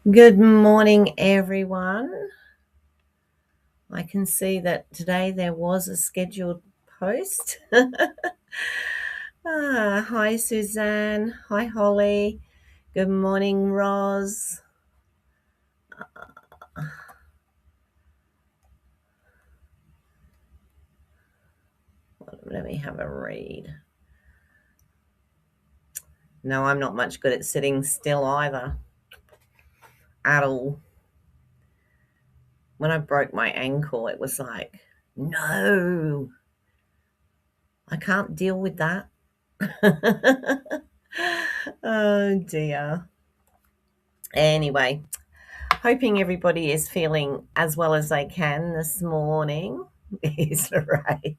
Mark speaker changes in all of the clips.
Speaker 1: Good morning, everyone. I can see that today there was a scheduled post. Hi, Suzanne. Hi, Holly. Good morning, Roz. Let me have a read. No, I'm not much good at sitting still either, at all. When I broke my ankle, it was like, no, I can't deal with that. Oh, dear. Anyway, hoping everybody is feeling as well as they can this morning. Is right.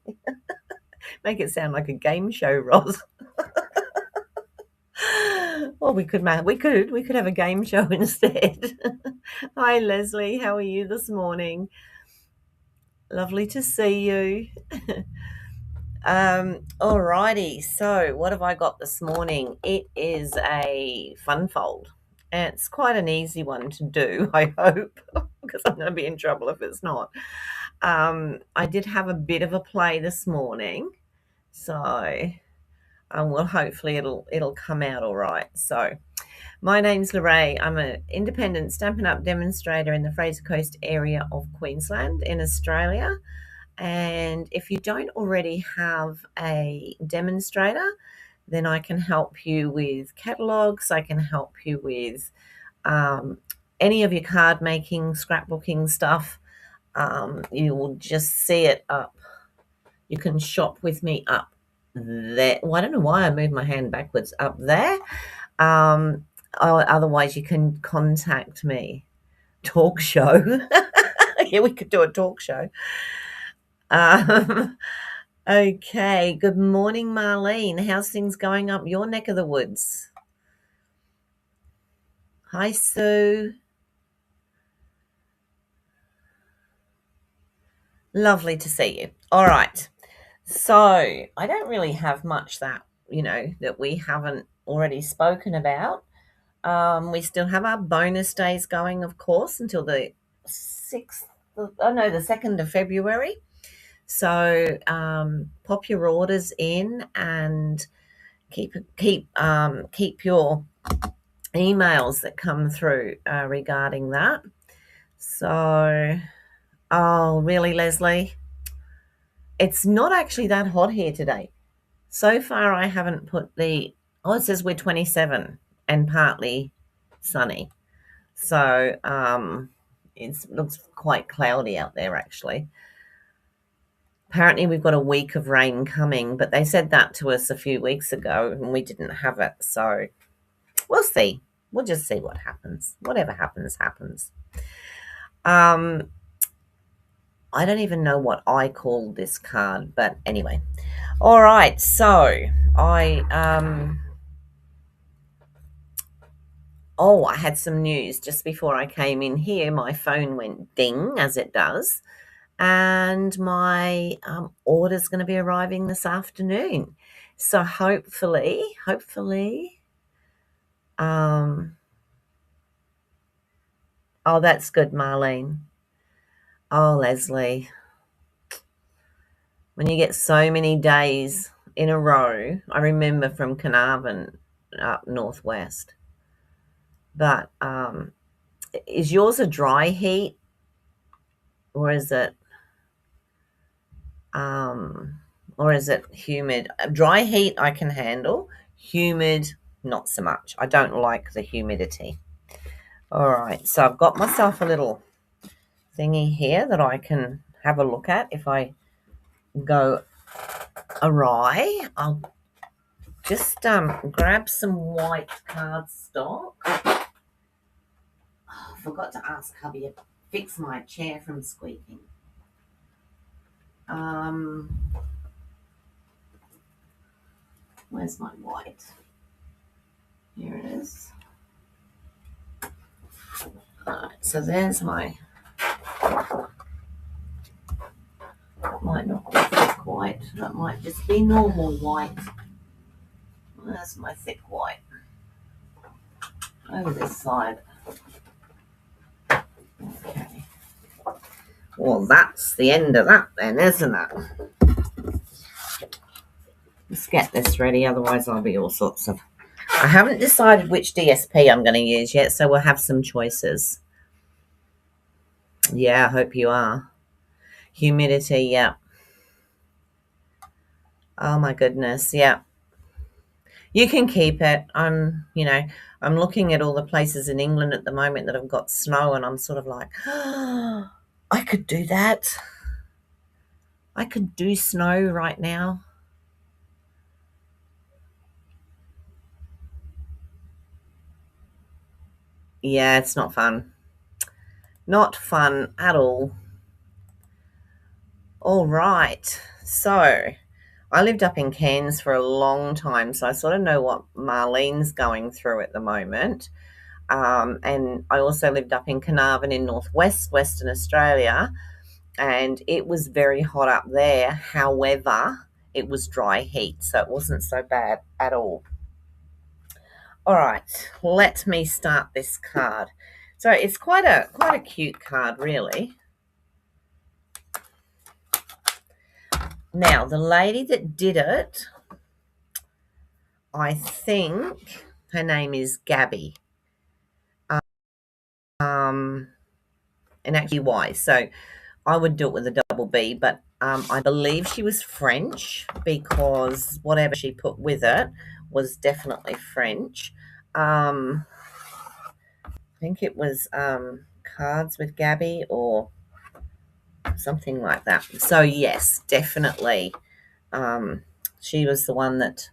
Speaker 1: Make it sound like a game show, Roz. Well, we could have a game show instead. Hi, Leslie. How are you this morning? Lovely to see you. Alrighty. So, what have I got this morning? It is a fun fold. And it's quite an easy one to do, I hope, because I'm going to be in trouble if it's not. I did have a bit of a play this morning, so well, hopefully it'll come out all right. So, my name's Lorraine. I'm an independent Stampin' Up! Demonstrator in the Fraser Coast area of Queensland in Australia. And if you don't already have a demonstrator, then I can help you with catalogs. I can help you with um, any of your card making, scrapbooking stuff. You will just see it up. You can shop with me up there. Well, I don't know why I moved my hand backwards up there. Otherwise, you can contact me. Talk show. Yeah, we could do a talk show. Um, okay. Good morning, Marlene. How's things going up your neck of the woods? Hi, Sue. Lovely to see you. All right. So I don't really have much that we haven't already spoken about. We still have our bonus days going, of course, until the 6th. Oh no, the 2nd of February. So pop your orders in and keep your emails that come through regarding that. So, oh, really, Leslie? It's not actually that hot here today. So far, I haven't put it says we're 27 and partly sunny. So it looks quite cloudy out there, actually. Apparently, we've got a week of rain coming, but they said that to us a few weeks ago and we didn't have it. So we'll see. We'll just see what happens. Whatever happens, happens. Um, I don't even know what I call this card, but anyway. All right, so I had some news just before I came in here. My phone went ding, as it does, and my order's going to be arriving this afternoon. So hopefully, um, oh, that's good, Marlene. Oh, Leslie, when you get so many days in a row, I remember from Carnarvon up northwest. But is yours a dry heat or is it humid? Dry heat I can handle. Humid, not so much. I don't like the humidity. All right, so I've got myself a little thingy here that I can have a look at if I go awry. I'll just grab some white cardstock. Oh, I forgot to ask hubby to fix my chair from squeaking. Where's my white? Here it is. Alright, so there's my, might not be thick white, that might just be normal white. That's my thick white. Over this side. Well, that's the end of that then, isn't it? Let's get this ready, otherwise I'll be all sorts of... I haven't decided which DSP I'm going to use yet, so we'll have some choices. Yeah, I hope you are. Humidity, yeah. Oh my goodness, yeah. You can keep it. I'm looking at all the places in England at the moment that have got snow, and I'm sort of like, oh, I could do that. I could do snow right now. Yeah, it's not fun. Not fun at all. All right. So I lived up in Cairns for a long time, so I sort of know what Marlene's going through at the moment. And I also lived up in Carnarvon in northwest Western Australia, and it was very hot up there. However, it was dry heat, so it wasn't so bad at all. All right, let me start this card. So it's quite a cute card, really. Now, the lady that did it, I think her name is Gabby. And actually Y. So I would do it with a double B, but I believe she was French because whatever she put with it was definitely French. I think it was Cards with Gabby or something like that. So yes, definitely. She was the one that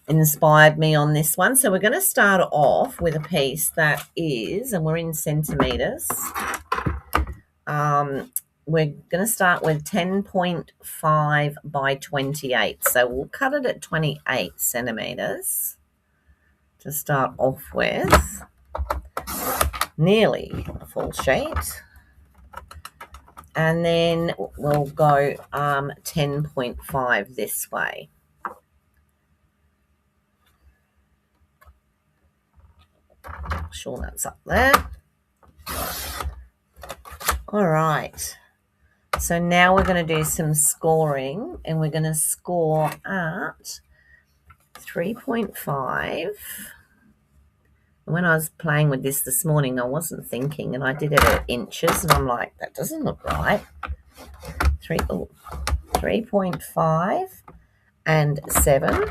Speaker 1: inspired me on this one. So we're going to start off with a piece that is, and we're in centimeters. We're going to start with 10.5 by 28. So we'll cut it at 28 centimeters to start off with. Nearly a full sheet. And then we'll go 10.5 this way. Sure, that's up there. All right. So now we're going to do some scoring, and we're going to score at 3.5. When I was playing with this morning, I wasn't thinking, and I did it at inches, and I'm like, that doesn't look right. 3.5 and 7.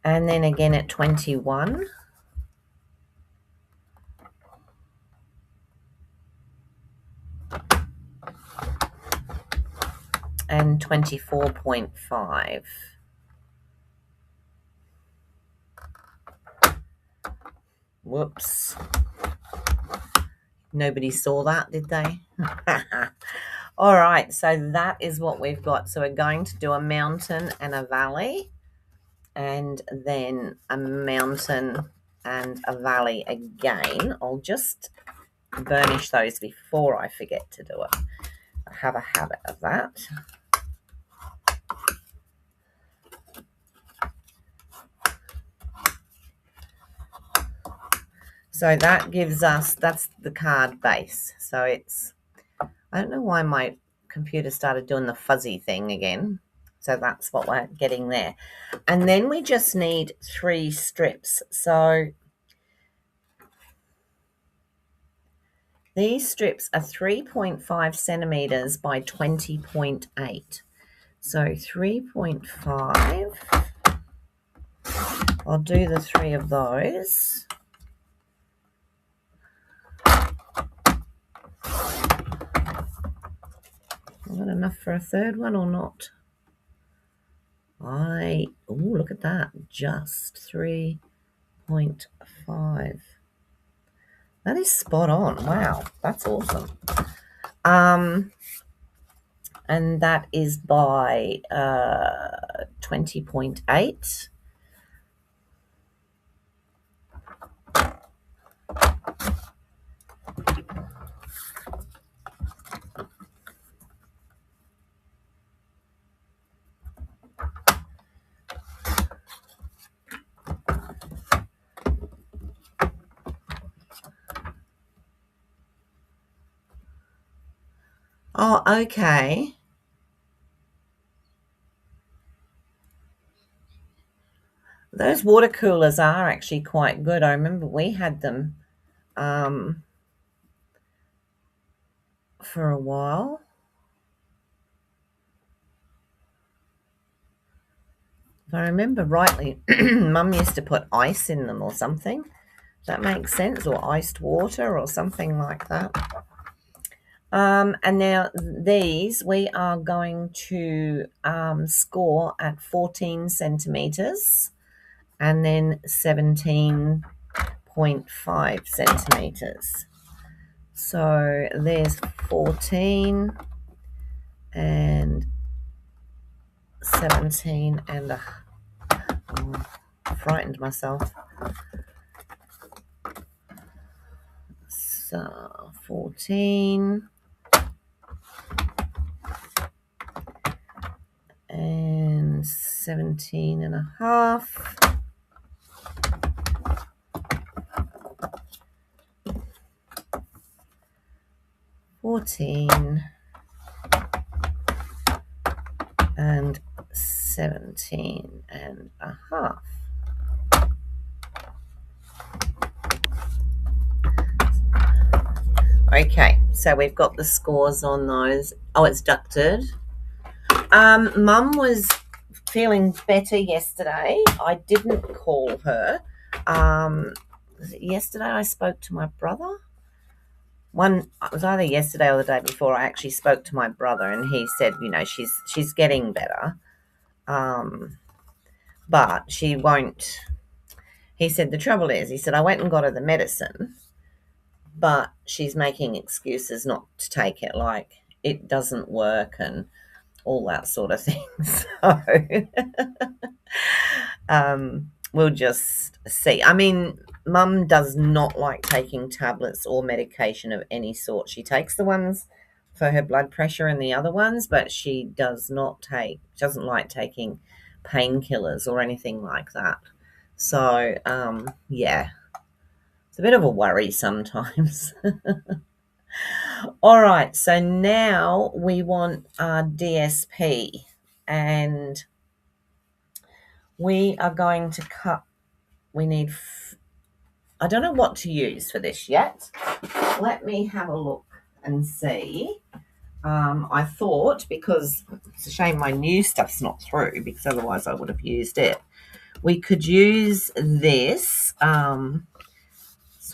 Speaker 1: And then again at 21. And 24.5. Whoops. Nobody saw that, did they? All right, so that is what we've got. So we're going to do a mountain and a valley, and then a mountain and a valley again. I'll just burnish those before I forget to do it. I have a habit of that. So that gives us, that's the card base. So it's, I don't know why my computer started doing the fuzzy thing again. So that's what we're getting there. And then we just need 3 strips. So these strips are 3.5 centimeters by 20.8. So 3.5. I'll do the 3 of those. Is that enough for a third one or not? Oh, look at that. Just 3.5. That is spot on. Wow, that's awesome. And that is by 20.8. Oh, okay. Those water coolers are actually quite good. I remember we had them for a while. If I remember rightly, Mum used to put ice in them or something. Does that make sense? Or iced water or something like that. And now these we are going to score at 14 centimetres and then 17.5 centimetres. So there's 14 and 17 and frightened myself. So 14 and 17 and a half. And 17 and a half. Okay, so we've got the scores on those. Oh, it's ducted. Mum was feeling better yesterday. I didn't call her. Yesterday I spoke to my brother. It was either yesterday or the day before. I actually spoke to my brother, and he said, she's getting better, but she won't. He said the trouble is, he said I went and got her the medicine, but she's making excuses not to take it, like it doesn't work and all that sort of thing. So we'll just see. I mean, Mum does not like taking tablets or medication of any sort. She takes the ones for her blood pressure and the other ones, but she doesn't like taking painkillers or anything like that. So, yeah, it's a bit of a worry sometimes. All right, so now we want our DSP, and we are going to cut. We need, I don't know what to use for this yet. Let me have a look and see. I thought, because it's a shame my new stuff's not through, because otherwise I would have used it. We could use this, sort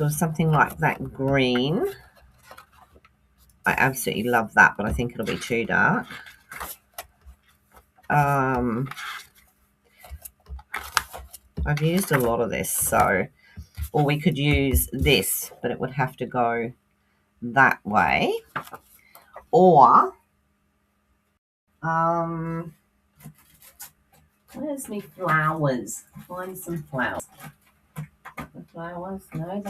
Speaker 1: of something like that green. I absolutely love that, but I think it'll be too dark. I've used a lot of this, or we could use this, but it would have to go that way. Or, where's my flowers? Find some flowers. The flowers? No,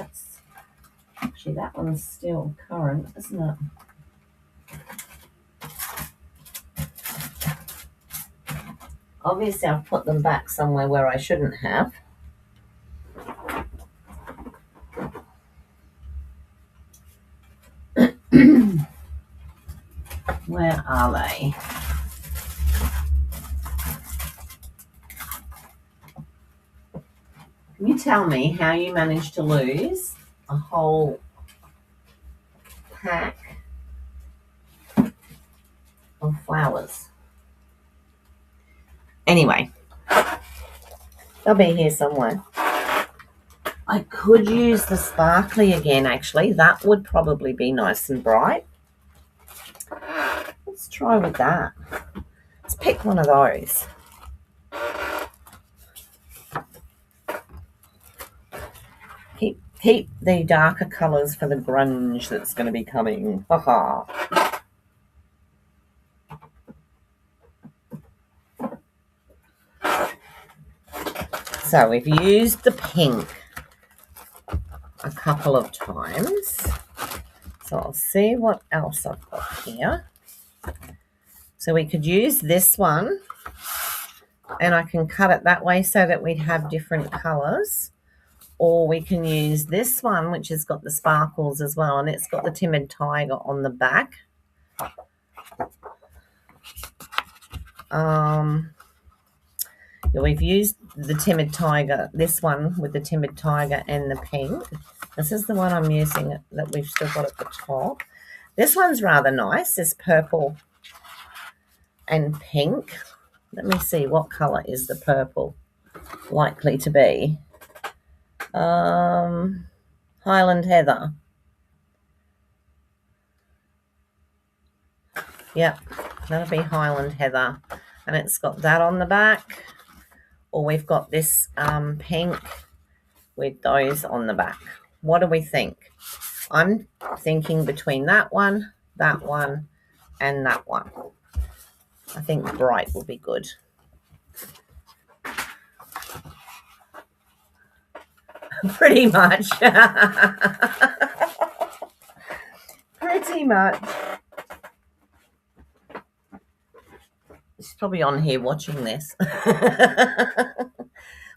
Speaker 1: actually that one's still current, isn't it? Obviously, I've put them back somewhere where I shouldn't have. Where are they? Can you tell me how you managed to lose a whole pack of flowers? Anyway, they'll be here somewhere. I could use the sparkly again, actually. That would probably be nice and bright. Let's try with that. Let's pick one of those. Keep the darker colours for the grunge that's going to be coming. Haha. So we've used the pink a couple of times. So I'll see what else I've got here. So we could use this one, and I can cut it that way so that we'd have different colours. Or we can use this one, which has got the sparkles as well, and it's got the timid tiger on the back. Yeah, we've used the Timid Tiger, this one with the Timid Tiger and the pink. This is the one I'm using that we've still got at the top. This one's rather nice. It's purple and pink. Let me see, what colour is the purple likely to be? Highland Heather. Yep, that'll be Highland Heather. And it's got that on the back. Or we've got this pink with those on the back. What do we think? I'm thinking between that one, and that one. I think bright will be good. Pretty much. Pretty much. She's probably on here watching this.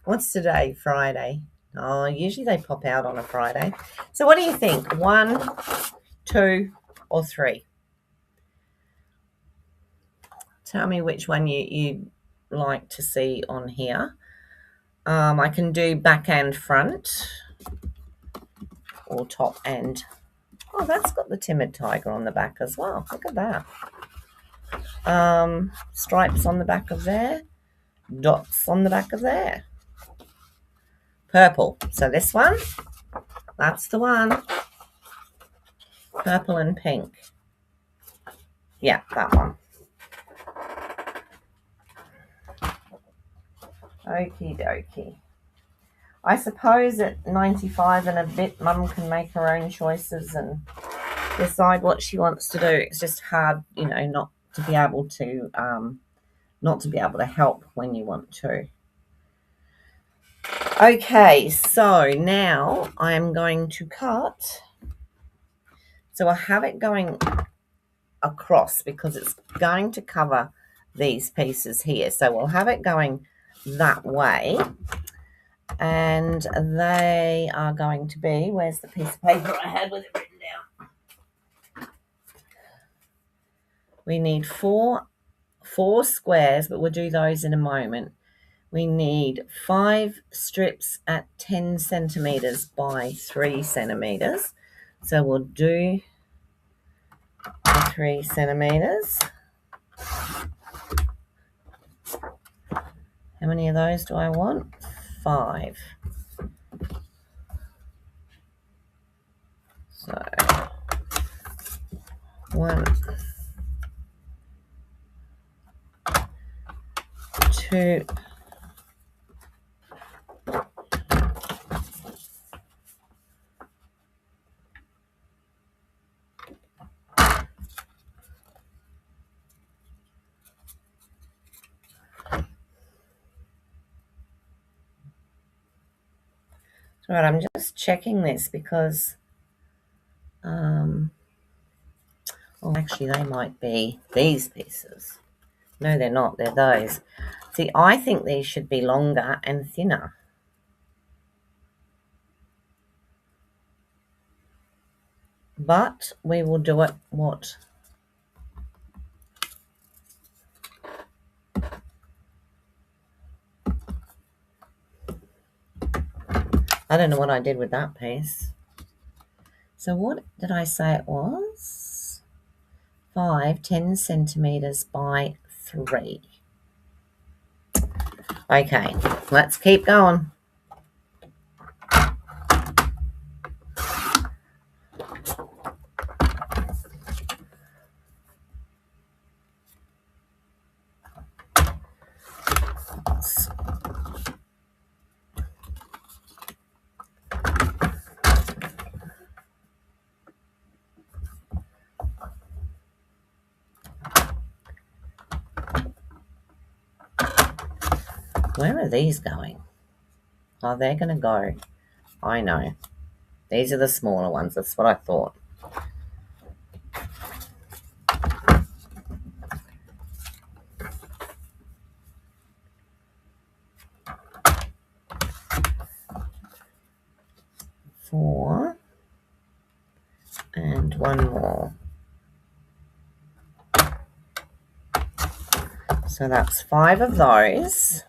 Speaker 1: What's today? Friday. Oh, usually they pop out on a Friday. So what do you think? 1, 2, or 3? Tell me which one you like to see on here. I can do back and front or top and... Oh, that's got the Timid Tiger on the back as well. Look at that. Stripes on the back of there. Dots on the back of there. Purple. So this one, that's the one. Purple and pink. Yeah, that one. Okie dokie. I suppose at 95 and a bit, Mum can make her own choices and decide what she wants to do. It's just hard, not to be able to help when you want to. Okay, so now I am going to cut. So I have it going across because it's going to cover these pieces here. So we'll have it going that way. And they are going to be, where's the piece of paper I had with it written down? We need four squares, but we'll do those in a moment. We need 5 strips at 10 centimeters by 3 centimeters. So we'll do 3 centimeters. How many of those do I want? 5. So 1, 2, 'Right, I'm just checking this because, actually they might be these pieces. No, they're not. They're those. See, I think these should be longer and thinner. But we will do it what? I don't know what I did with that piece. So what did I say it was? 5, 10 centimeters by 3. Okay, let's keep going. Where are these going? Oh, they're going to go. I know. These are the smaller ones. That's what I thought. Four. And one more. So that's 5 of those.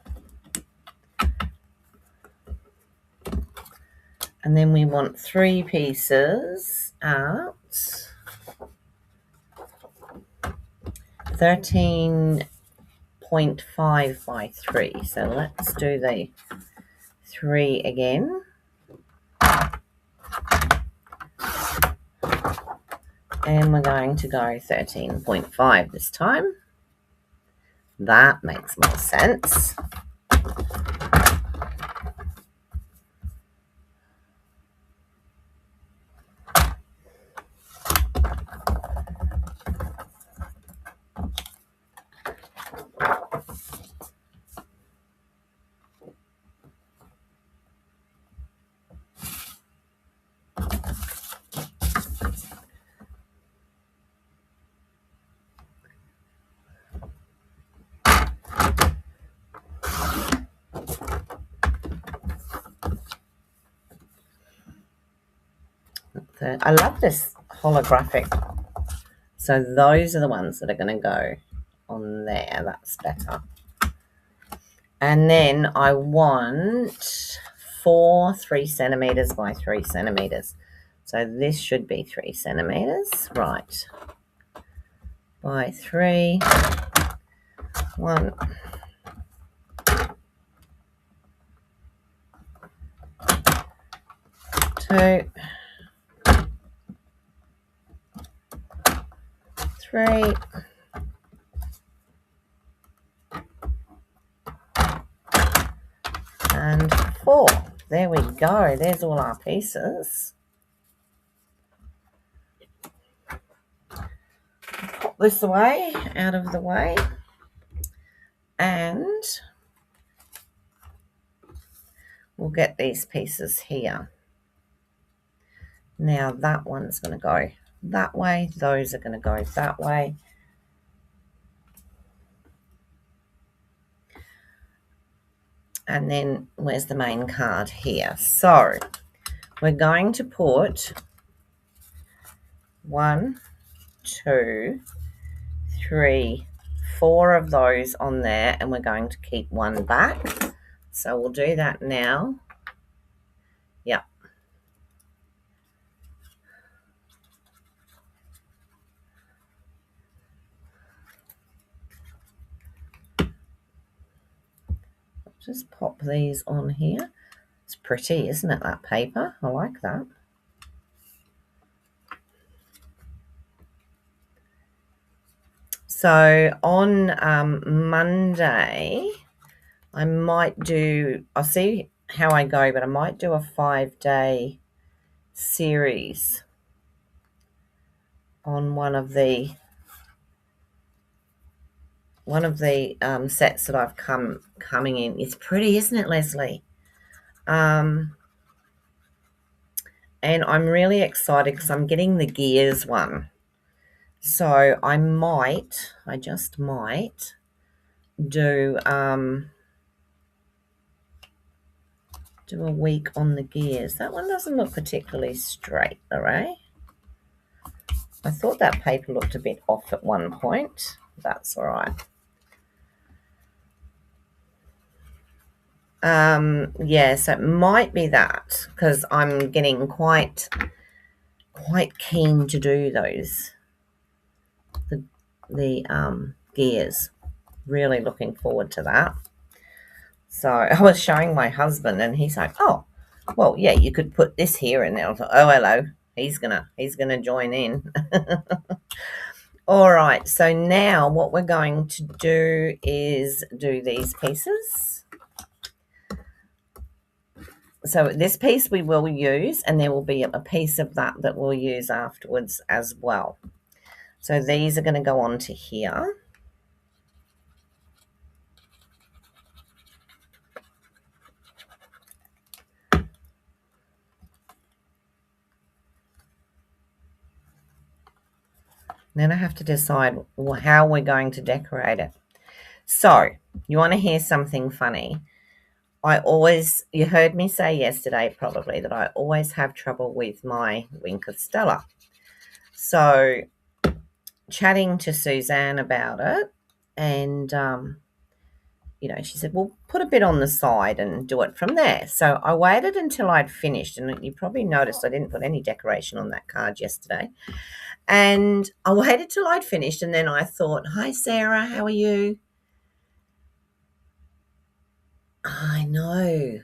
Speaker 1: And then we want 3 pieces at 13.5 by 3. So let's do the 3 again. And we're going to go 13.5 this time. That makes more sense. I love this holographic. So those are the ones that are going to go on there. That's better. And then I want 4 3 centimeters by 3 centimeters. So this should be 3 centimeters. Right. By 3. 1. 2. 3. And 4. There we go. There's all our pieces. Pop this away, out of the way. And we'll get these pieces here. Now that one's going to go that way. Those are going to go that way. And then where's the main card here? So we're going to put 1, 2, 3, 4 of those on there, and we're going to keep 1 back. So we'll do that now. Yep. Just pop these on here. It's pretty, isn't it, that paper? I like that. So on Monday, I might do, I'll see how I go, but I might do a 5-day series on one of the sets that I've coming in. It's pretty, isn't it, Leslie? And I'm really excited because I'm getting the gears one. So I just might do a week on the gears. That one doesn't look particularly straight, all right? I thought that paper looked a bit off at one point. That's all right. So it might be that because I'm getting quite keen to do those, the gears. Really looking forward to that. So I was showing my husband, and he's like, "Oh, well, yeah, you could put this here," and I was like, "Oh, hello, he's gonna join in." All right. So now what we're going to do is do these pieces. So this piece we will use, and there will be a piece of that we'll use afterwards as well. So these are going to go onto here. Then I have to decide how we're going to decorate it. So you want to hear something funny? You heard me say yesterday probably that I always have trouble with my Wink of Stella. So chatting to Suzanne about it, And, she said, well, put a bit on the side and do it from there. So I waited until I'd finished. And you probably noticed I didn't put any decoration on that card yesterday. And I waited till I'd finished. And then I thought, hi, Sarah, how are you? I know.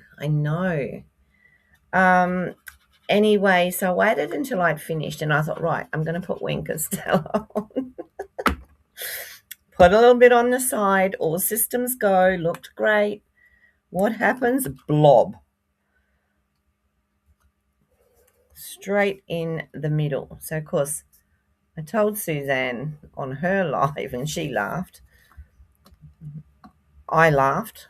Speaker 1: Anyway, so I waited until I'd finished. And I thought, right, I'm going to put Wink and Stella on. Put a little bit on the side. All systems go. Looked great. What happens? Blob. Straight in the middle. So, of course, I told Suzanne on her live and she laughed. I laughed.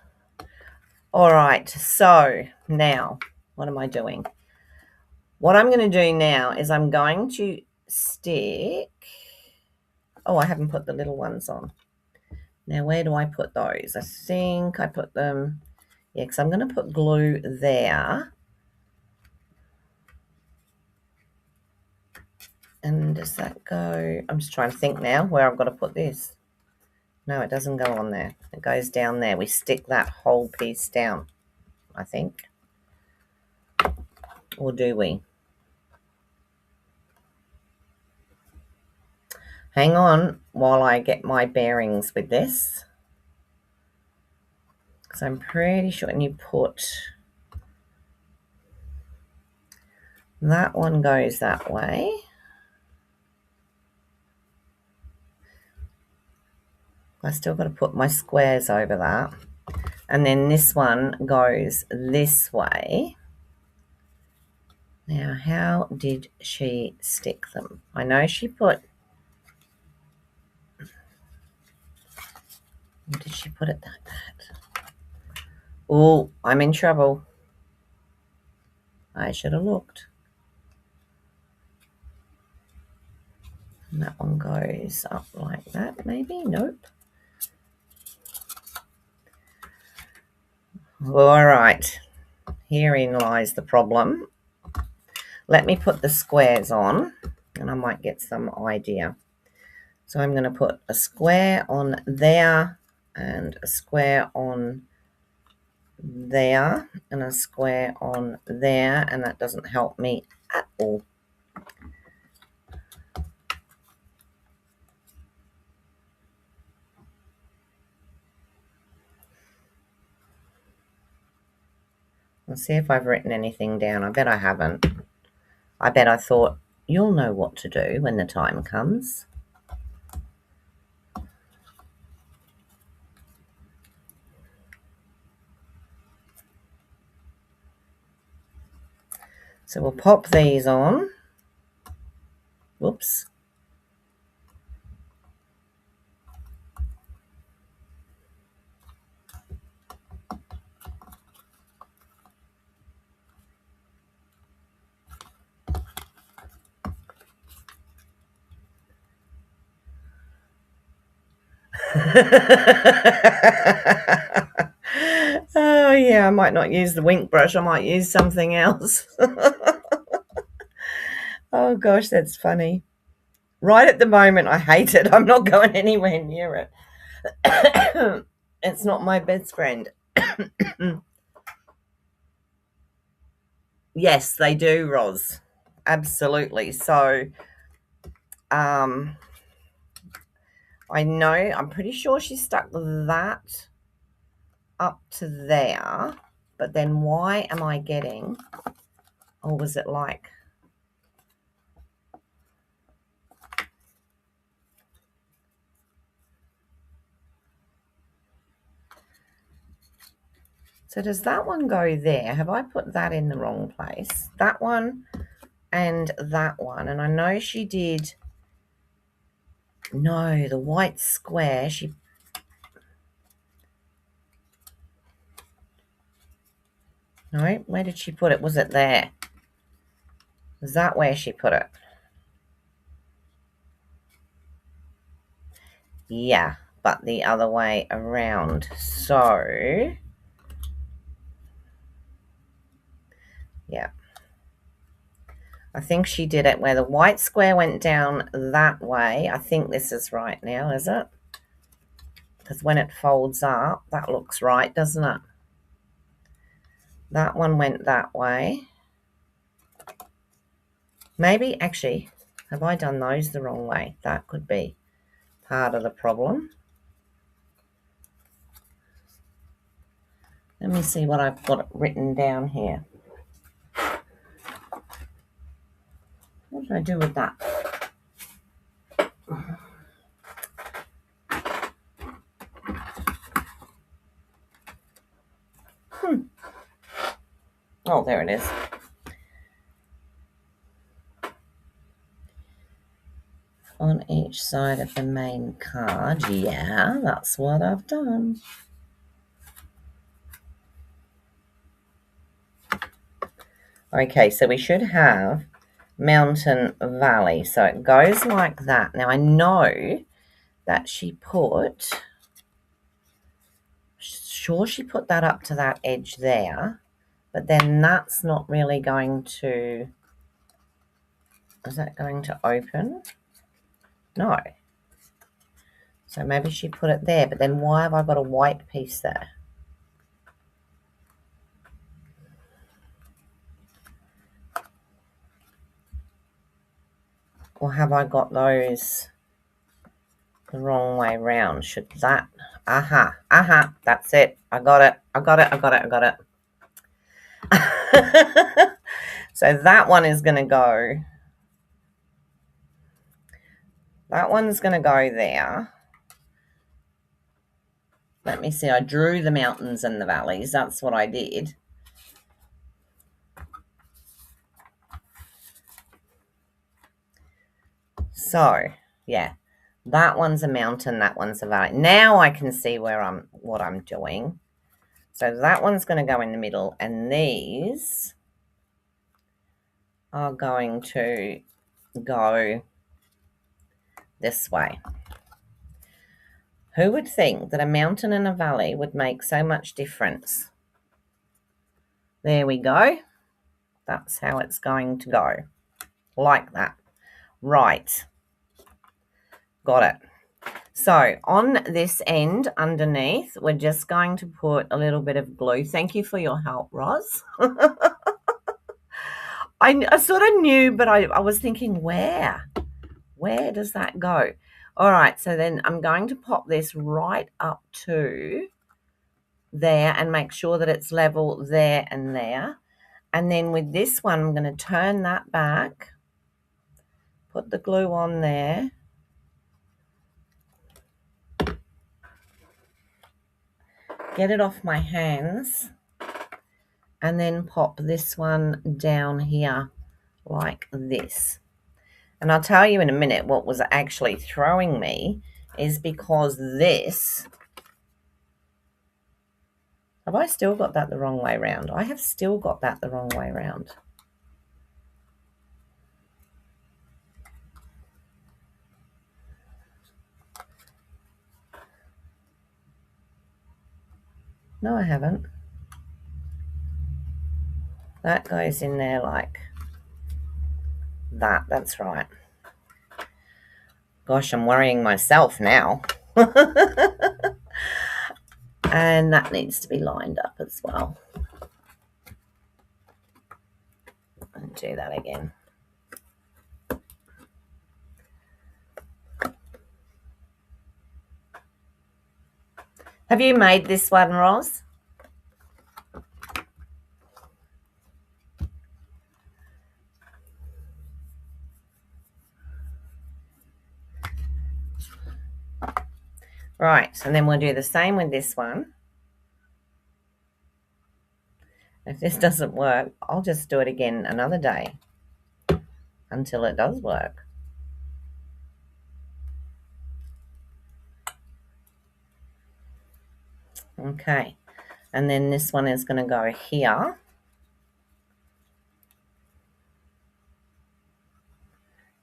Speaker 1: All right, so now what am I doing? What I'm going to do now is I'm going to stick... Oh, I haven't put the little ones on. Now, where do I put those? I think I put them... Yeah, because I'm going to put glue there. And does that go... I'm just trying to think now where I've got to put this. No, it doesn't go on there. It goes down there. We stick that whole piece down, I think. Or do we? Hang on while I get my bearings with this. Because I'm pretty sure when you put... That one goes that way. I still got to put my squares over that. And then this one goes this way. Now, how did she stick them? I know she put... Did she put it like that? Oh, I'm in trouble. I should have looked. And that one goes up like that, maybe? Nope. All right. Herein lies the problem. Let me put the squares on, and I might get some idea. So I'm going to put a square on there, and a square on there, and a square on there, and that doesn't help me at all. Let's see if I've written anything down. I bet I haven't. I bet I thought, you'll know what to do when the time comes. So we'll pop these on. Whoops. Oh, yeah, I might not use the Wink brush. I might use something else. Oh, gosh, that's funny. Right at the moment, I hate it. I'm not going anywhere near it. It's not my best friend. Yes, they do, Roz. Absolutely. So, I know, I'm pretty sure she stuck that up to there. But then why am I getting... Or was it like... So does that one go there? Have I put that in the wrong place? That one and that one. And I know she did... No, the white square, she... No, where did she put it? Was it there? Was that where she put it? Yeah, but the other way around. So... Yeah. I think she did it where the white square went down that way. I think this is right now, is it? because when it folds up, that looks right, doesn't it? That one went that way. Maybe, actually, have I done those the wrong way? That could be part of the problem. Let me see what I've got written down here. What did I do with that? Oh, there it is. On each side of the main card. Yeah, that's what I've done. Okay, so we should have mountain valley. So it goes like that. Now I know that she put, sure she put that up to that edge there, but then that's not really going to, is that going to open? No. So maybe she put it there, but then why have I got a white piece there? Or have I got those the wrong way round? Should that, that's it. I got it. So that one is going to go, that one's going to go there. Let me see, I drew the mountains and the valleys. That's what I did. So, yeah, that one's a mountain, that one's a valley. Now I can see what I'm doing. So that one's going to go in the middle, and these are going to go this way. Who would think that a mountain and a valley would make so much difference? There we go. That's how it's going to go. Like that. Right. Got it. So on this end underneath, we're just going to put a little bit of glue. Thank you for your help, Roz. I sort of knew, but I was thinking, where does that go? All right, so then I'm going to pop this right up to there and make sure that it's level there and there. And then with this one, I'm going to turn that back, put the glue on there. Get it off my hands. And then pop this one down here like this. And I'll tell you in a minute what was actually throwing me is because this, have I still got that the wrong way around? I have still got that the wrong way around. No, I haven't. That goes in there like that. That's right. Gosh, I'm worrying myself now. And that needs to be lined up as well. And do that again. Have you made this one, Roz? Right, and then we'll do the same with this one. If this doesn't work, I'll just do it again another day until it does work. Okay, and then this one is going to go here.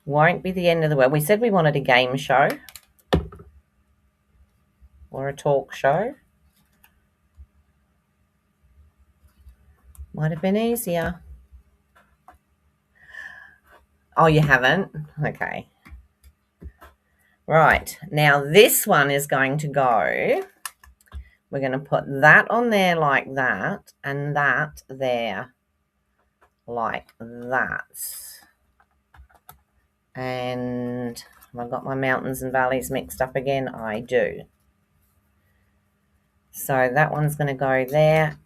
Speaker 1: Won't be the end of the world. We said we wanted a game show or a talk show. Might have been easier. Oh, you haven't? Okay. Right, now this one is going to go, we're going to put that on there like that, and that there like that. And have I got my mountains and valleys mixed up again? I do. So that one's going to go there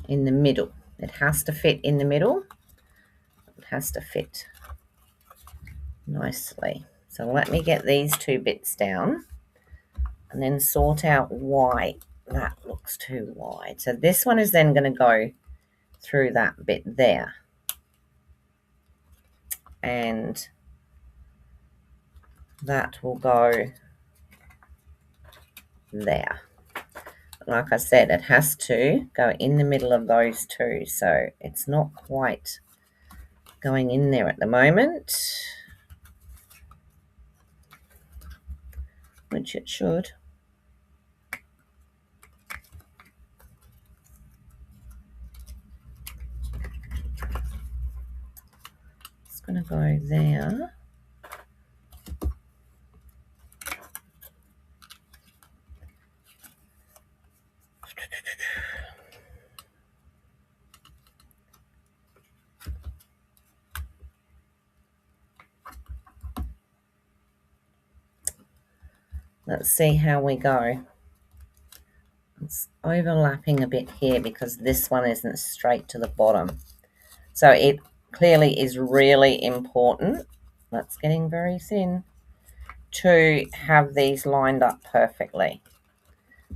Speaker 1: in the middle. It has to fit in the middle. It has to fit nicely. So let me get these two bits down and then sort out why that looks too wide. So this one is then going to go through that bit there. And that will go there. Like I said, it has to go in the middle of those two. So it's not quite going in there at the moment, which it should. It's going to go there. Let's see how we go. It's overlapping a bit here because this one isn't straight to the bottom. So it clearly is really important, that's getting very thin, to have these lined up perfectly.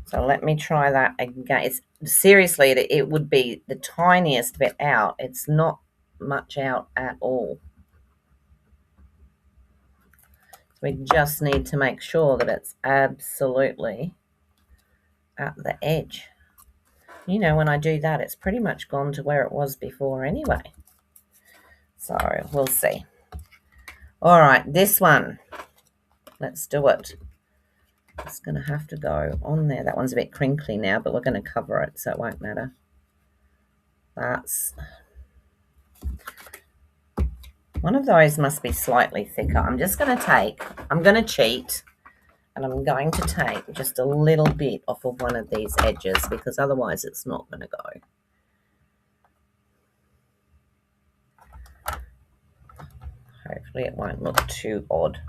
Speaker 1: So let me try that again. Seriously, it would be the tiniest bit out. It's not much out at all. We just need to make sure that it's absolutely at the edge. You know, when I do that, it's pretty much gone to where it was before anyway. So we'll see. All right, this one. Let's do it. It's going to have to go on there. That one's a bit crinkly now, but we're going to cover it, so it won't matter. That's... One of those must be slightly thicker. I'm going to cheat, and I'm going to take just a little bit off of one of these edges because otherwise it's not going to go. Hopefully it won't look too odd.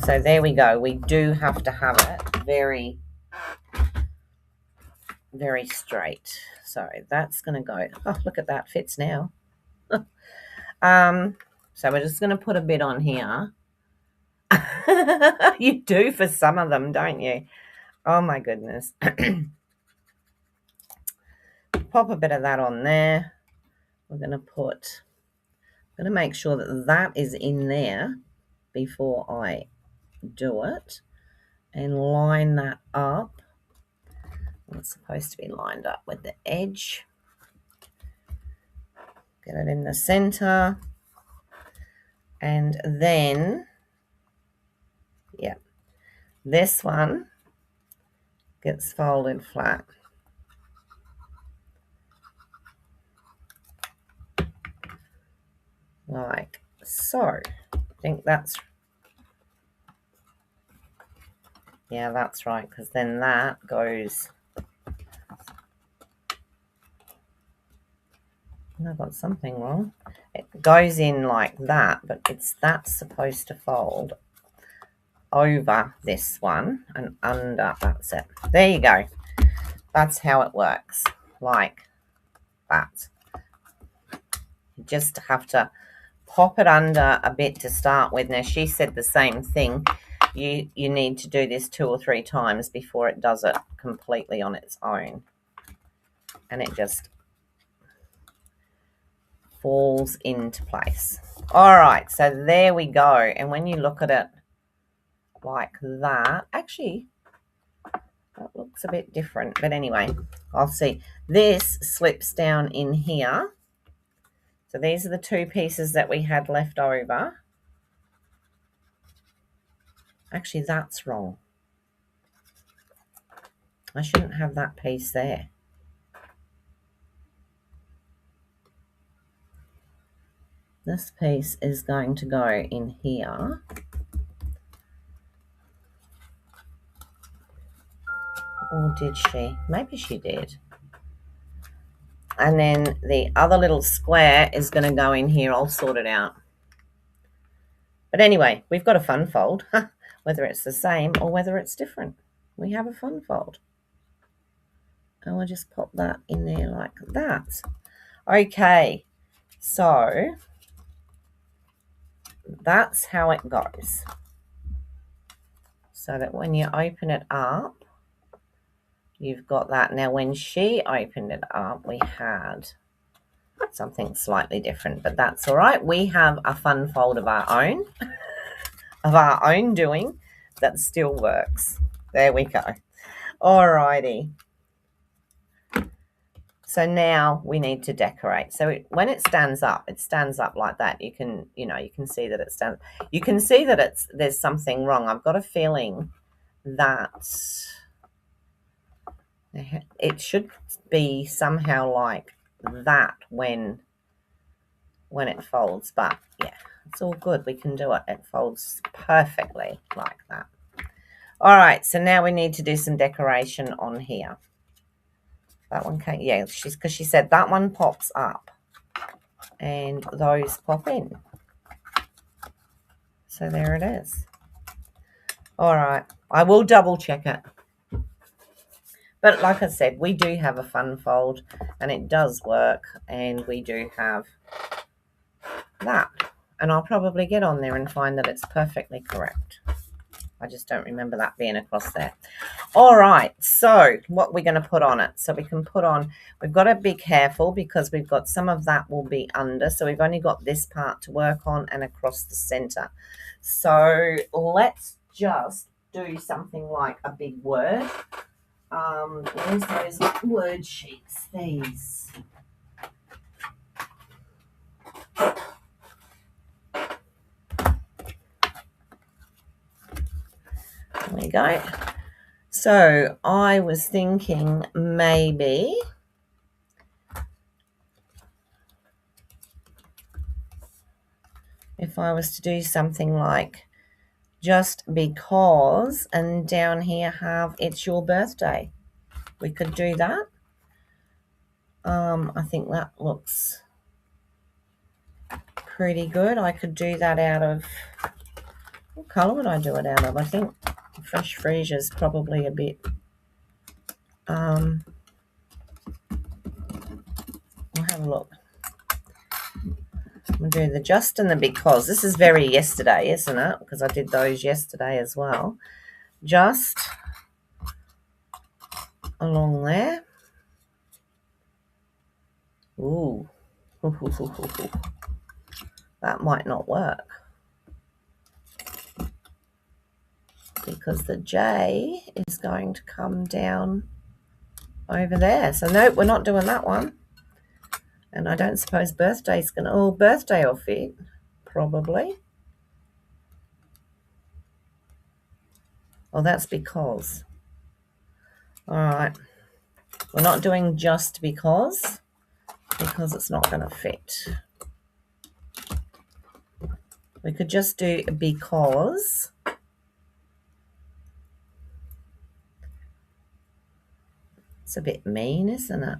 Speaker 1: So there we go. We do have to have it very, very straight. So that's going to go. Oh, look at that. Fits now. So we're just going to put a bit on here. You do for some of them, don't you? Oh my goodness. Pop a bit of that on there. We're going to make sure that that is in there before I do it, and line that up. It's supposed to be lined up with the edge. Get it in the center, and then yeah, this one gets folded flat like so. I think that's, yeah, that's right, because then that goes, I've got something wrong. It goes in like that, but that's supposed to fold over this one and under. That's it. There you go. That's how it works, like that. You just have to pop it under a bit to start with. Now, she said the same thing. You need to do this 2 or 3 times before it does it completely on its own. And it just falls into place. All right, so there we go. And when you look at it like that, actually, that looks a bit different. But anyway, I'll see. This slips down in here. So these are the 2 pieces that we had left over. Actually, that's wrong. I shouldn't have that piece there. This piece is going to go in here. Or did she? Maybe she did. And then the other little square is going to go in here. I'll sort it out. But anyway, we've got a fun fold, whether it's the same or whether it's different. We have a fun fold. And we'll just pop that in there like that. Okay, so that's how it goes. So that when you open it up, you've got that. Now, when she opened it up, we had something slightly different, but that's all right. We have a fun fold of our own doing that still works. There we go. All righty. So now we need to decorate. So when it stands up like that. You can see that it stands. You can see that there's something wrong. I've got a feeling that it should be somehow like that when it folds. But yeah, it's all good. We can do it. It folds perfectly like that. All right, so now we need to do some decoration on here. That one can't, yeah, because she said that one pops up and those pop in. So there it is. All right, I will double check it. But like I said, we do have a fun fold and it does work, and we do have that. And I'll probably get on there and find that it's perfectly correct. I just don't remember that being across there. All right, so what we're going to put on it. So we can put on, we've got to be careful because we've got some of that will be under. So we've only got this part to work on and across the center. So let's just do something like a big word. Where's those word sheets? These. There we go. So I was thinking maybe if I was to do something like just because, and down here have it's your birthday. We could do that. I think that looks pretty good. I could do that out of, what colour would I do it out of? I think Fresh Freesia is probably a bit, we'll have a look. We'll do the just and the because. This is very yesterday, isn't it? Because I did those yesterday as well. Just along there. Ooh. That might not work. Because the J is going to come down over there. So nope, we're not doing that one. And I don't suppose birthday's going to, oh, birthday will fit, probably. Oh, that's because. All right. We're not doing just because it's not going to fit. We could just do because. It's a bit mean, isn't it?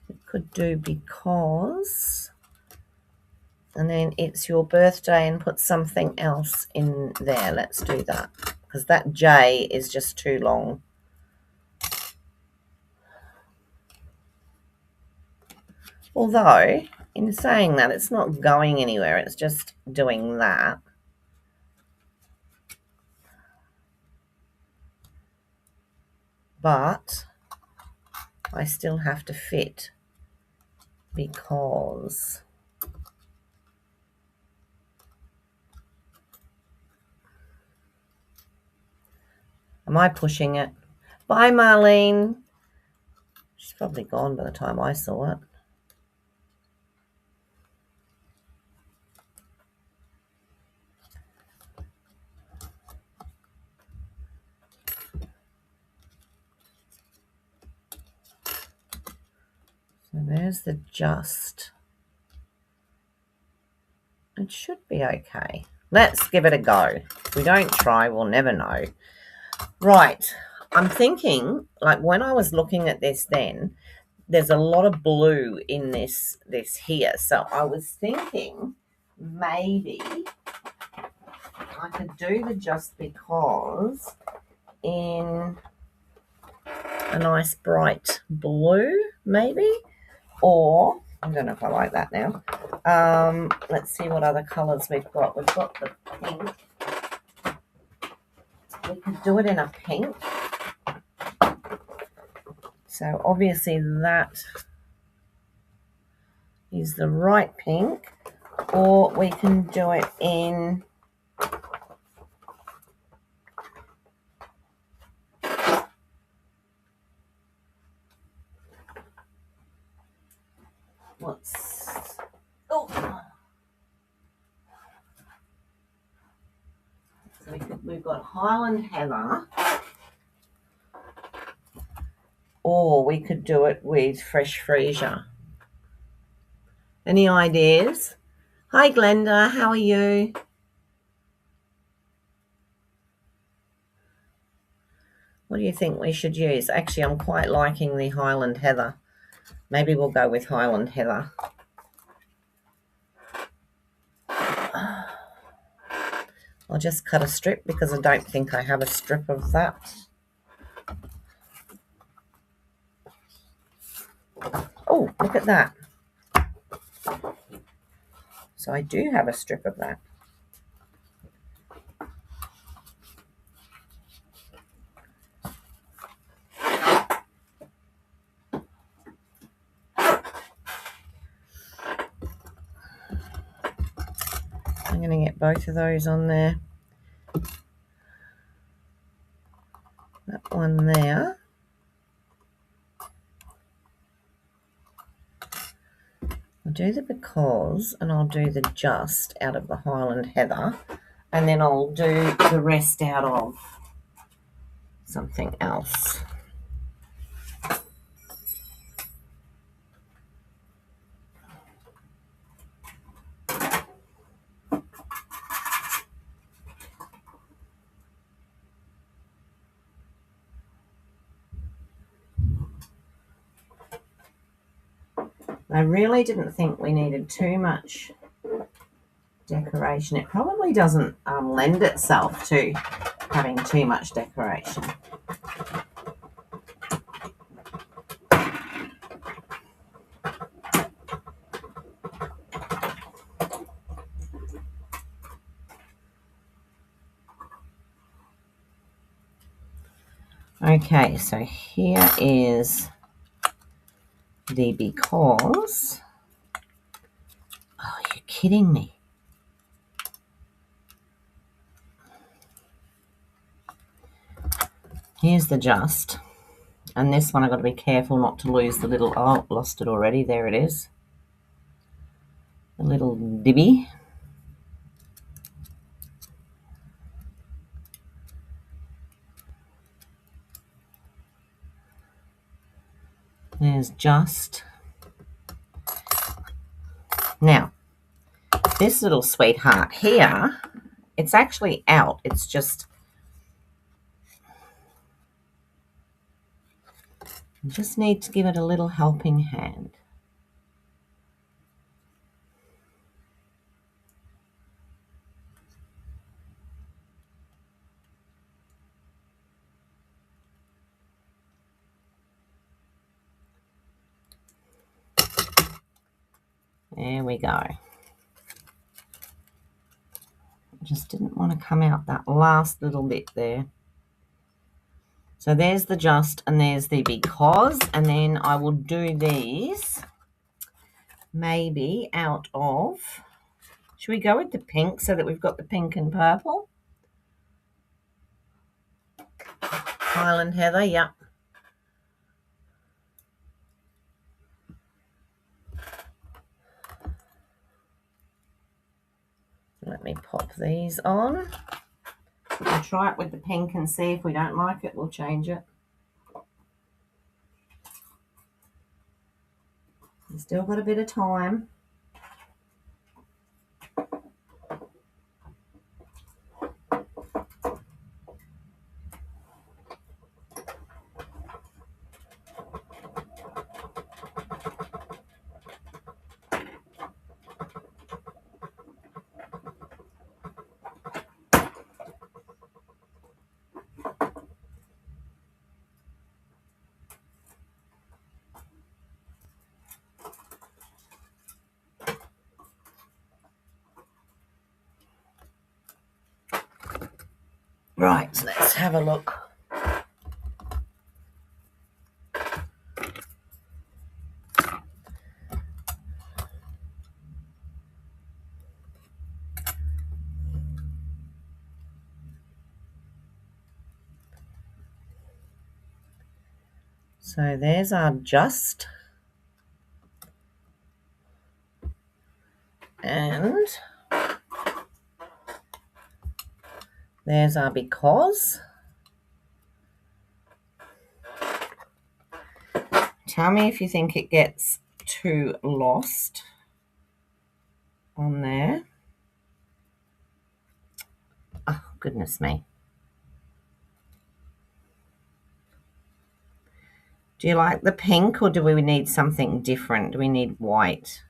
Speaker 1: We could do because. And then it's your birthday and put something else in there. Let's do that. Because that J is just too long. Although, in saying that, it's not going anywhere. It's just doing that. But I still have to fit because. Am I pushing it? Bye, Marlene. She's probably gone by the time I saw it. So there's the just. It should be okay. Let's give it a go. If we don't try, we'll never know. Right. I'm thinking, like when I was looking at this then, there's a lot of blue in this here. So I was thinking maybe I could do the just because in a nice bright blue, maybe. Or, I don't know if I like that now. Let's see what other colours we've got. We've got the pink. We could do it in a pink. So obviously that is the right pink. Or we can do it in we've got Highland Heather, or we could do it with Fresh Freesia. Any ideas? Hi Glenda, how are you? What do you think we should use? Actually, I'm quite liking the Highland Heather. Maybe we'll go with Highland Heather. I'll just cut a strip because I don't think I have a strip of that. Oh, look at that. So I do have a strip of that. I'm going to get both of those on there. That one there. I'll do the because and I'll do the just out of the Highland Heather, and then I'll do the rest out of something else. I really didn't think we needed too much decoration. It probably doesn't lend itself to having too much decoration. Okay, so here is the because. Oh, you're kidding me. Here's the just. And this one I've got to be careful not to lose the little, oh, lost it already. There it is. The little dibby. There's just. Now, this little sweetheart here, it's actually out. It's just, you just need to give it a little helping hand. There we go. Just didn't want to come out that last little bit there. So there's the just and there's the because, and then I will do these maybe out of, should we go with the pink so that we've got the pink and purple? Highland Heather, yep. Let me pop these on. We'll try it with the pink and see if we don't like it, we'll change it. We've still got a bit of time. Right, so let's have a look. So there's our just, and there's our because. Tell me if you think it gets too lost on there. Oh, goodness me. Do you like the pink, or do we need something different? Do we need white?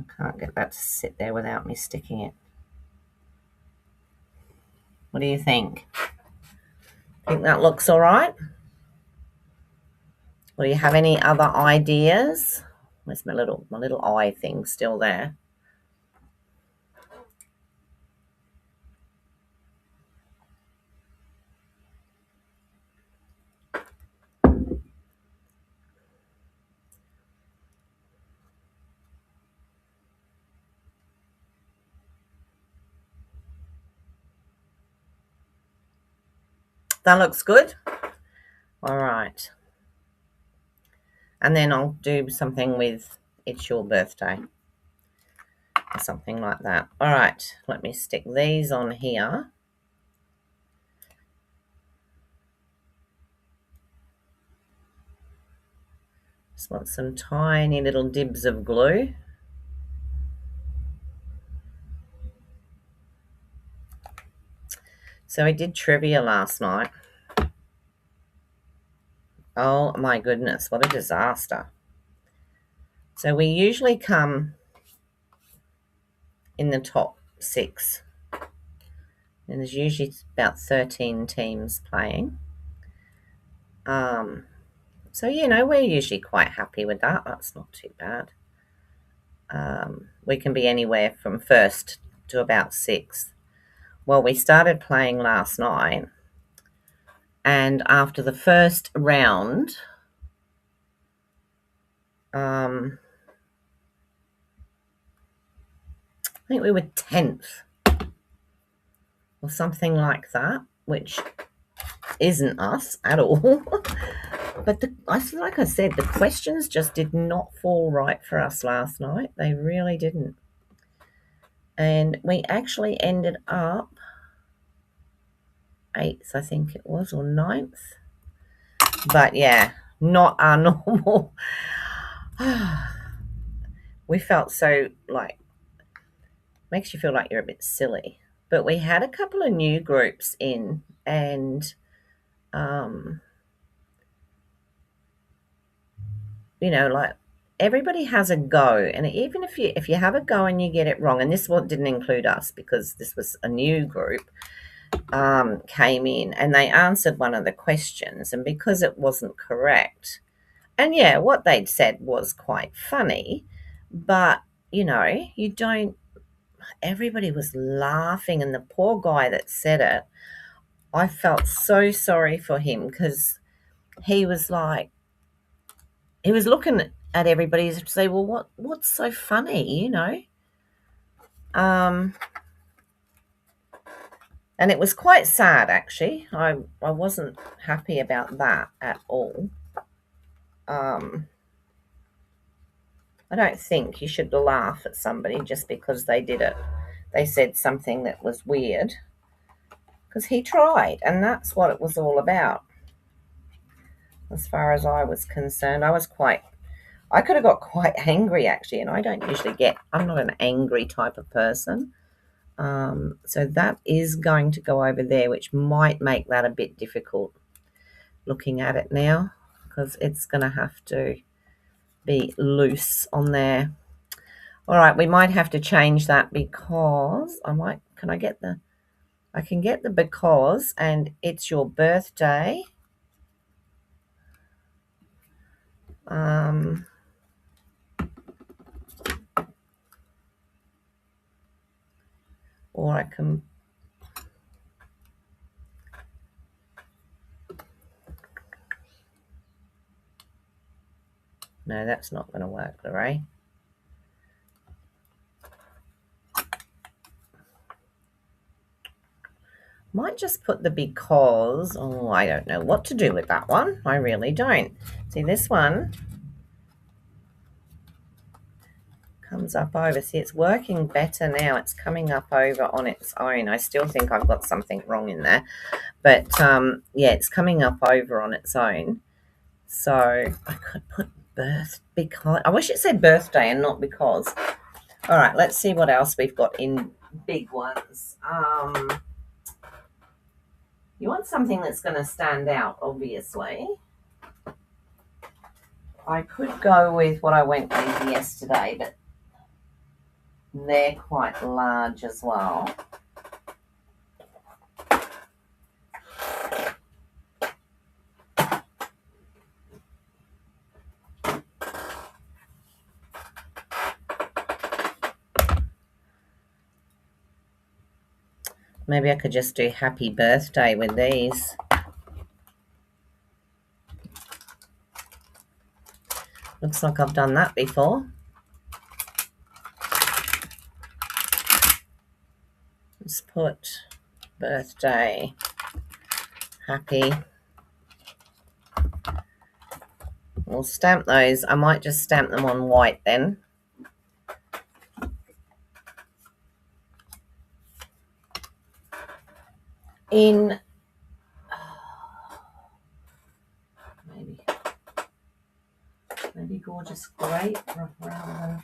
Speaker 1: I can't get that to sit there without me sticking it. What do you think? Think that looks all right? Or do you have any other ideas? Where's my little eye thing still there? That looks good. All right. And then I'll do something with it's your birthday. Or something like that. All right. Let me stick these on here. Just want some tiny little dibs of glue. So we did trivia last night. Oh my goodness, what a disaster. So we usually come in the top 6. And there's usually about 13 teams playing. So, we're usually quite happy with that. That's not too bad. We can be anywhere from 1st to about 6th. Well, we started playing last night, and after the first round, I think we were 10th or something like that, which isn't us at all. But like I said, the questions just did not fall right for us last night. They really didn't. And we actually ended up 8th, I think it was, or 9th. But yeah, not our normal. We felt so makes you feel like you're a bit silly. But we had a couple of new groups in, and everybody has a go, and even if you have a go and you get it wrong, and this one didn't include us because this was a new group, came in and they answered one of the questions, and because it wasn't correct, and yeah, what they'd said was quite funny, but you don't. Everybody was laughing, and the poor guy that said it, I felt so sorry for him because he was looking at everybody to say, well, what's so funny, And it was quite sad, actually. I wasn't happy about that at all. I don't think you should laugh at somebody just because they said something that was weird, because he tried, and that's what it was all about. As far as I was concerned, I could have got quite angry, actually, and I'm not an angry type of person. So that is going to go over there, which might make that a bit difficult looking at it now, because it's going to have to be loose on there. All right, we might have to change that because I can get the because, and it's your birthday. Or I can No, that's not going to work, Lorraine. Might just put the because. Oh, I don't know what to do with that one. I really don't. See, this one comes up over. See, it's working better now. It's coming up over on its own. I still think I've got something wrong in there. But, yeah, it's coming up over on its own. So I could put because. I wish it said birthday and not because. All right, let's see what else we've got in big ones. You want something that's going to stand out, obviously. I could go with what I went with yesterday, but they're quite large as well. Maybe I could just do happy birthday with these. Looks like I've done that before. Let's put birthday, happy. We'll stamp those. I might just stamp them on white then. In maybe gorgeous grape rather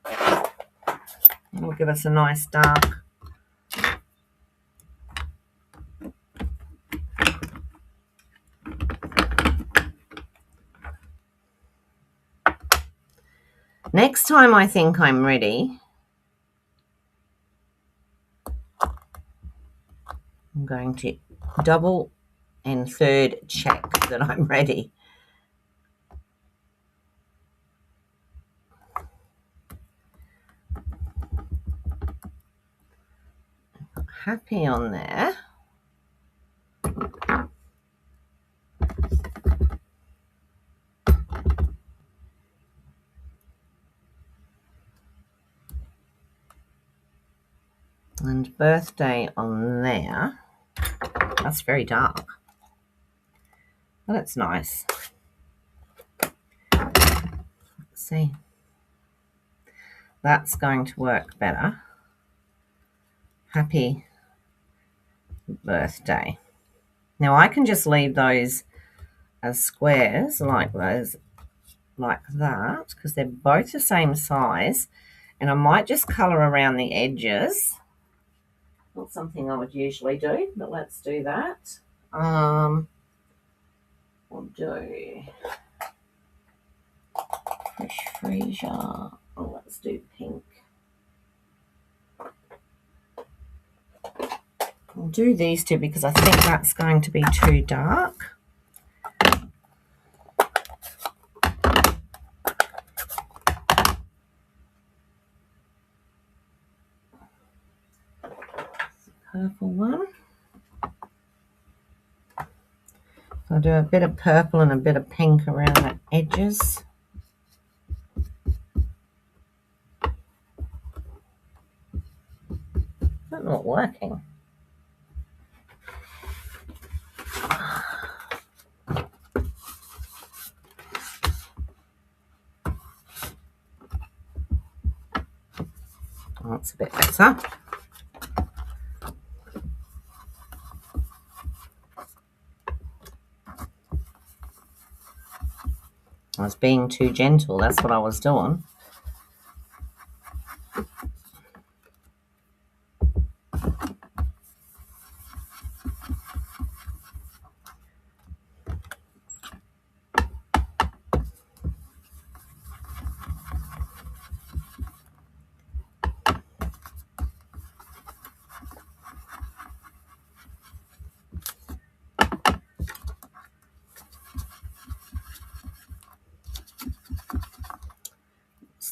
Speaker 1: than. It'll give us a nice dark. Next time I think I'm ready, I'm going to double and third check that I'm ready. Happy on there. And birthday on there. That's very dark. But it's nice. Let's see. That's going to work better. Happy birthday. Now I can just leave those as squares like those, like that, because they're both the same size. And I might just colour around the edges. Not something I would usually do, but let's do that. We'll do fresh freesia. Oh, let's do pink. I'll do these two because I think that's going to be too dark. Purple one. So I'll do a bit of purple and a bit of pink around the edges. Is that not working? Oh, that's a bit better. I was being too gentle. That's what I was doing.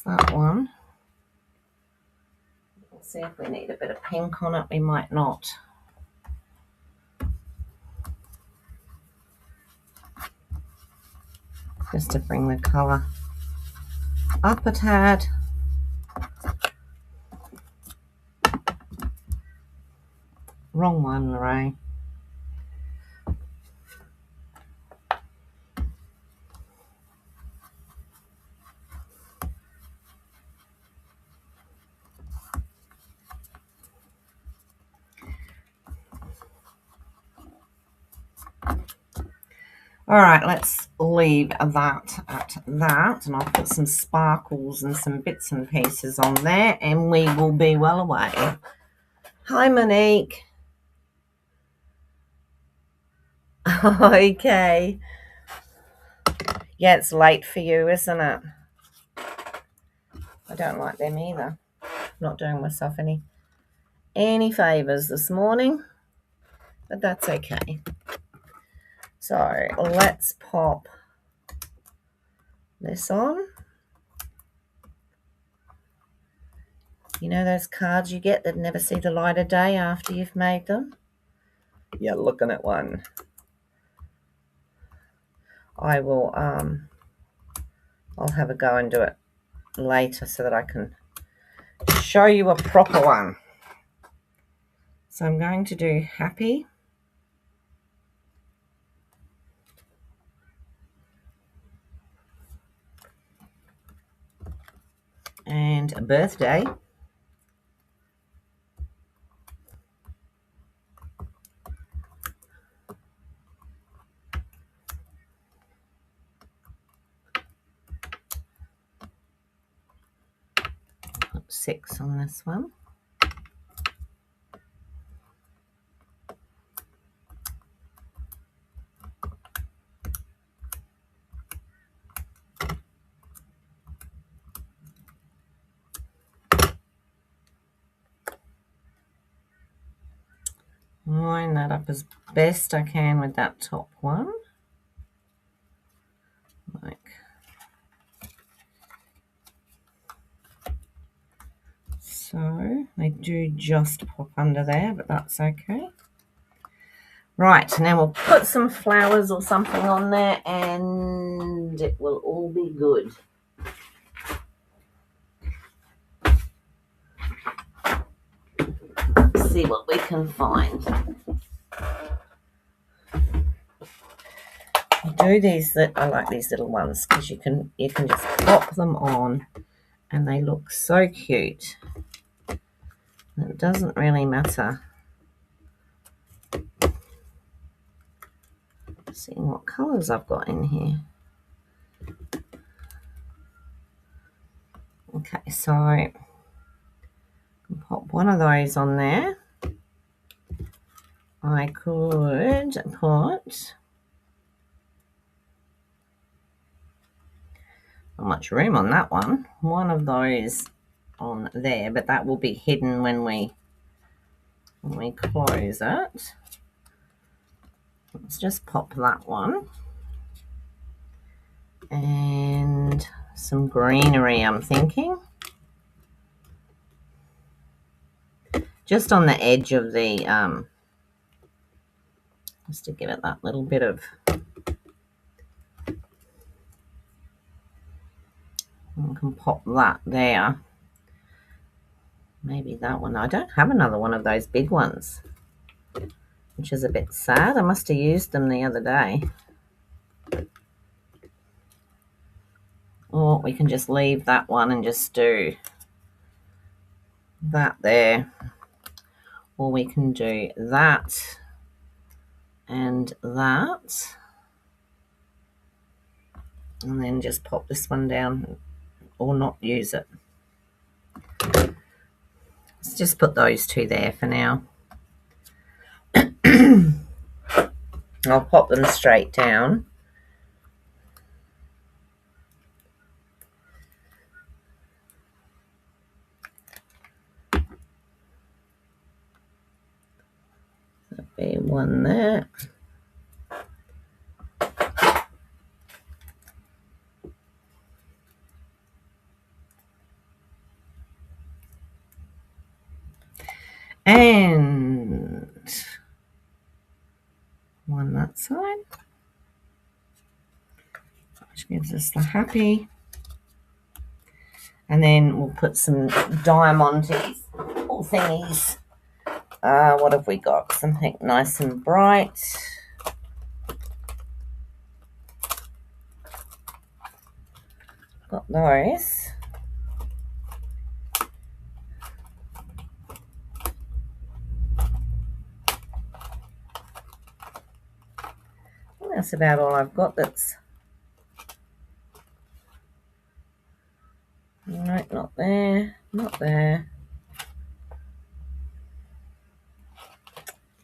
Speaker 1: That one. Let's see if we need a bit of pink on it. We might not. Just to bring the colour up a tad. Wrong one, Lorraine. All right, let's leave that at that, and I'll put some sparkles and some bits and pieces on there, and we will be well away. Hi, Monique. Okay. Yeah, it's late for you, isn't it? I don't like them either. Not doing myself any favors this morning, but that's okay. So let's pop this on. You know those cards you get that never see the light of day after you've made them? You're looking at one. I will I'll have a go and do it later so that I can show you a proper one. So I'm going to do happy. And a birthday. Put 6 on this one. Line that up as best I can with that top one. Like so. They do just pop under there, but that's okay. Right, now we'll put some flowers or something on there and it will all be good. Let's see what we can find. I do these, I like these little ones because you can just pop them on and they look so cute. It doesn't really matter. Seeing what colours I've got in here. Okay, so I can pop one of those on there. I could put, not much room on that one of those on there, but that will be hidden when we close it. Let's just pop that one. And some greenery, I'm thinking. Just on the edge of the, just to give it that little bit of, I can pop that there. Maybe that one. I don't have another one of those big ones, which is a bit sad. I must have used them the other day. Or we can just leave that one and just do that there. Or we can do that and that. And then just pop this one down or not use it. Let's just put those two there for now. I'll pop them straight down. There'll be one there. And one that side, which gives us the happy. And then we'll put some diamantes or thingies. What have we got? Something nice and bright. Got those. Well, that's about all I've got that's... No, not there. Not there.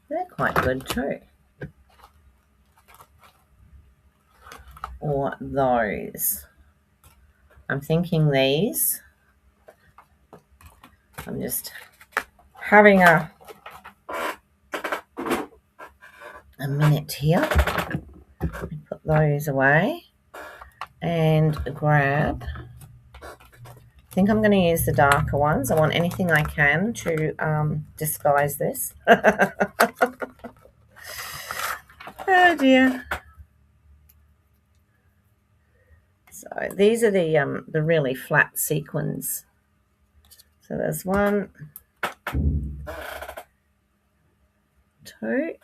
Speaker 1: They're quite good too. Or those. I'm thinking these. I'm just having a minute here. Put those away and grab. I think I'm going to use the darker ones. I want anything I can to disguise this. Oh dear. So these are the really flat sequins. So there's 1, 2.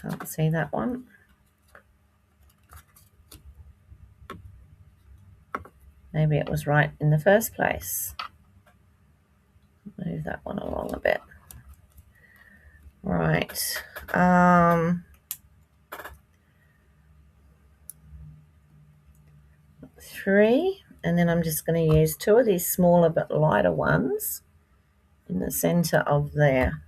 Speaker 1: Can't see that one. Maybe it was right in the first place. Move that one along a bit. Right. 3, and then I'm just going to use 2 of these smaller but lighter ones in the center of there.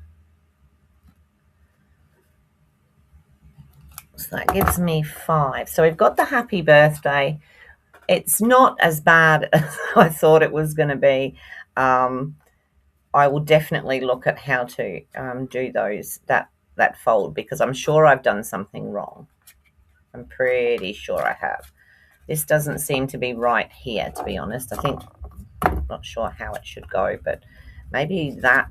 Speaker 1: So that gives me 5. So we've got the happy birthday. It's not as bad as I thought it was going to be. I will definitely look at how to do that fold, because I'm sure I've done something wrong. I'm pretty sure I have. This doesn't seem to be right here, to be honest. I'm not sure how it should go, but maybe that.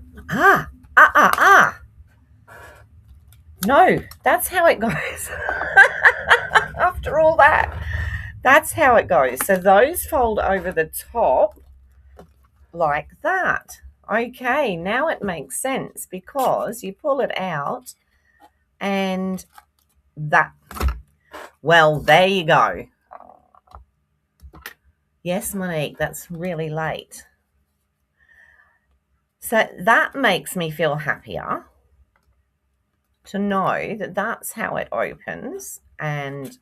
Speaker 1: No, that's how it goes. After all that, that's how it goes. So those fold over the top like that. Okay, now it makes sense, because you pull it out and that. Well, there you go. Yes, Monique, that's really late. So that makes me feel happier to know that that's how it opens, and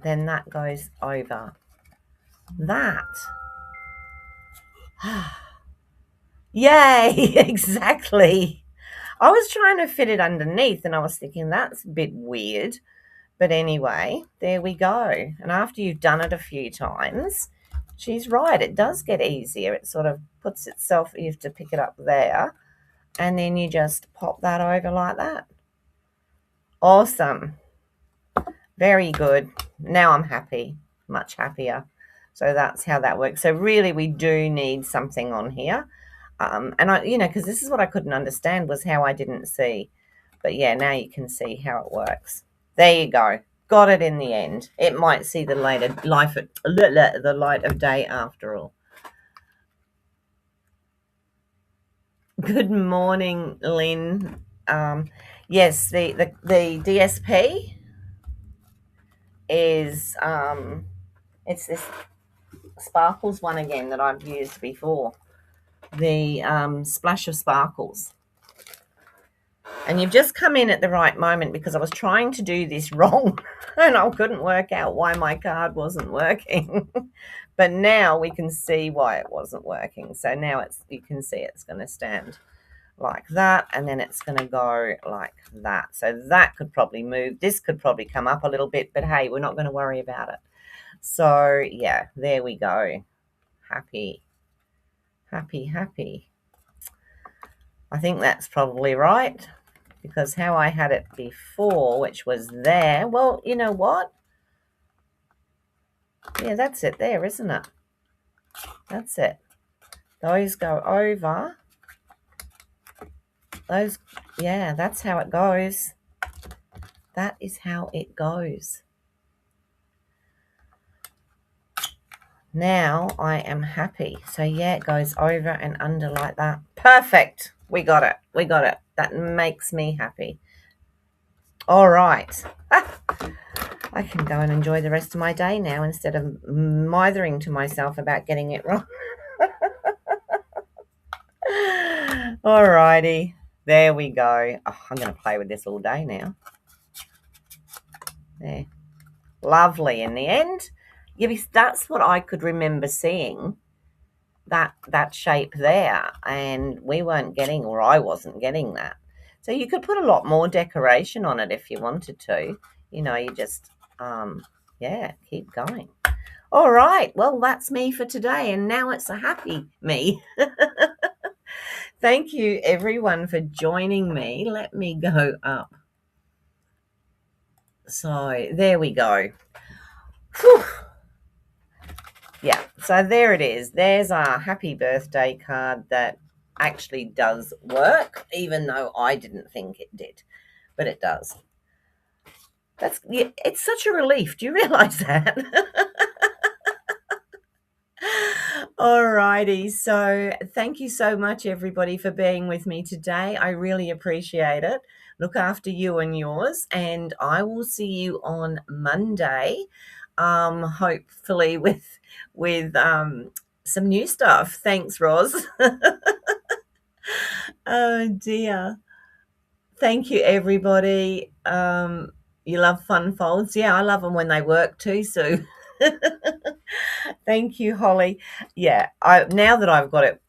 Speaker 1: then that goes over that. Yay, exactly. I was trying to fit it underneath and I was thinking that's a bit weird. But anyway, there we go. And after you've done it a few times, she's right, it does get easier. It sort of puts itself, you have to pick it up there, and then you just pop that over like that. Awesome. Very good. Now I'm happy, much happier. So that's how that works. So really we do need something on here. And I, because this is what I couldn't understand, was how I didn't see. But yeah, now you can see how it works. There you go. Got it in the end. It might see the light of day after all. Good morning, Lynn. Yes, the DSP is it's this Sparkles one again that I've used before. The Splash of Sparkles. And you've just come in at the right moment, because I was trying to do this wrong and I couldn't work out why my card wasn't working. But now we can see why it wasn't working. So now you can see it's going to stand like that, and then it's going to go like that. So that could probably move. This could probably come up a little bit, but hey, we're not going to worry about it. So yeah, there we go. Happy, happy, happy. I think that's probably right, because how I had it before, which was there, well, you know what? Yeah, that's it there, isn't it? That's it. Those go over Those, yeah, that's how it goes. That is how it goes. Now I am happy. So yeah, it goes over and under like that. Perfect. We got it. We got it. That makes me happy. All right. I can go and enjoy the rest of my day now instead of mithering to myself about getting it wrong. All righty. There we go. Oh, I'm going to play with this all day now. There. Lovely in the end. Yeah, that's what I could remember seeing, that shape there, and we weren't getting, or I wasn't getting that. So you could put a lot more decoration on it if you wanted to. You just, yeah, keep going. All right. Well, that's me for today, and now it's a happy me. Thank you, everyone, for joining me. Let me go up. So there we go. Whew. Yeah, so there it is. There's our happy birthday card that actually does work, even though I didn't think it did, but it does. Yeah, it's such a relief. Do you realize that? Alrighty, so thank you so much, everybody, for being with me today. I really appreciate it. Look after you and yours, and I will see you on Monday, hopefully with some new stuff. Thanks, Roz. Oh dear. Thank you, everybody. You love fun folds. Yeah, I love them when they work too, Sue. Thank you, Holly. Yeah, now that I've got it,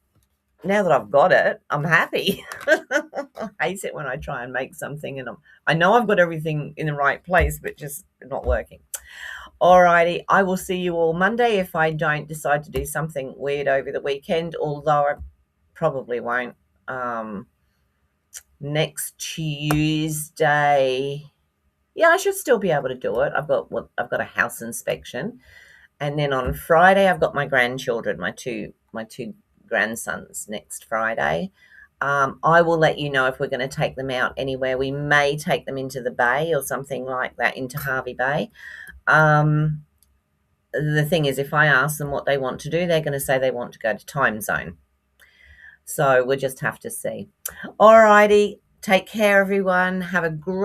Speaker 1: I'm happy. I hate it when I try and make something and I know I've got everything in the right place, but just not working. Alrighty, I will see you all Monday if I don't decide to do something weird over the weekend, although I probably won't. Next Tuesday, yeah, I should still be able to do it. I've got a house inspection, and then on Friday I've got my grandchildren, my two grandsons next Friday. I will let you know if we're going to take them out anywhere. We may take them into the bay or something like that, into Hervey Bay. The thing is, if I ask them what they want to do, they're going to say they want to go to Time Zone. So we'll just have to see. All righty. Take care, everyone. Have a great